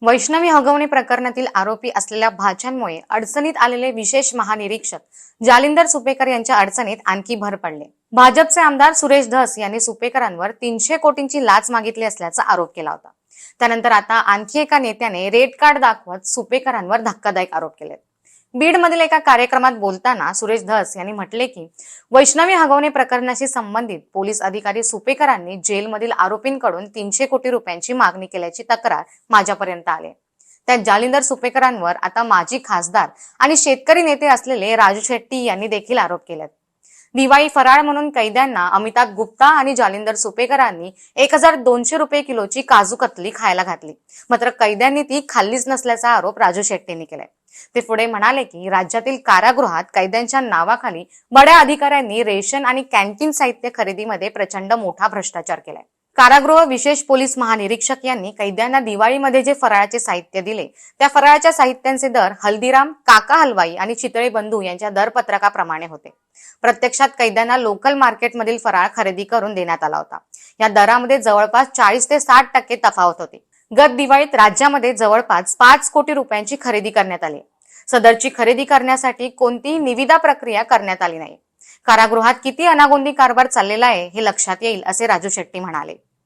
वैष्णवी हगवणे प्रकरणातील आरोपी असलेल्या भाच्यांमुळे अडचणीत आलेले विशेष महानिरीक्षक जालिंदर सुपेकर यांच्या अडचणीत आणखी भर पडले। भाजपचे आमदार सुरेश धस यांनी सुपेकरांवर 300 कोटींची लाच मागितली असल्याचा आरोप केला होता। त्यानंतर आता आणखी एका नेत्याने रेड कार्ड दाखवत सुपेकरांवर धक्कादायक आरोप केले। बीड मधील एका कार्यक्रमात बोलताना सुरेश धस यांनी म्हटले की वैष्णवी हगवणे प्रकरणाशी संबंधित पोलीस अधिकारी सुपेकरांनी जेलमधील आरोपींकडून 300 कोटी रुपयांची मागणी केल्याची तक्रार माझ्यापर्यंत आली। त्यात जालिंदर सुपेकरांवर आता माजी खासदार आणि शेतकरी नेते असलेले राजू शेट्टी यांनी देखील आरोप केलेत। दिवाळी फराळ म्हणून कैद्यांना अमिताभ गुप्ता आणि जालिंदर सुपेकरांनी 1200 रुपये किलोची काजू कतली खायला घातली, मात्र कैद्यांनी ती खाल्लीच नसल्याचा आरोप राजू शेट्टींनी केलाय। ते पुढे म्हणाले की राज्यातील कारागृहात कैद्यांच्या नावाखाली बड्या अधिकाऱ्यांनी रेशन आणि कॅन्टीन साहित्य खरेदीमध्ये प्रचंड मोठा भ्रष्टाचार केलाय। कारागृह विशेष पोलीस महानिरीक्षक यांनी कैद्यांना दिवाळीमध्ये जे फराळाचे साहित्य दिले त्या फराळाच्या साहित्यांचे दर हल्दीराम, काका हलवाई आणि चितळे बंधू यांच्या दरपत्रकाप्रमाणे होते। प्रत्यक्षात कैद्यांना लोकल मार्केटमधील फराळ खरेदी करून देण्यात आला होता। या दरामध्ये जवळपास 40 ते 60% तफावत होती। गत दिवाळीत राज्यामध्ये जवळपास 5 कोटी रुपयांची खरेदी करण्यात आली। सदरची खरेदी करण्यासाठी कोणतीही निविदा प्रक्रिया करण्यात आली नाही। कारागृहात किती अनागोंदी कारभार चाललेला आहे हे लक्षात येईल, असे राजू शेट्टी म्हणाले।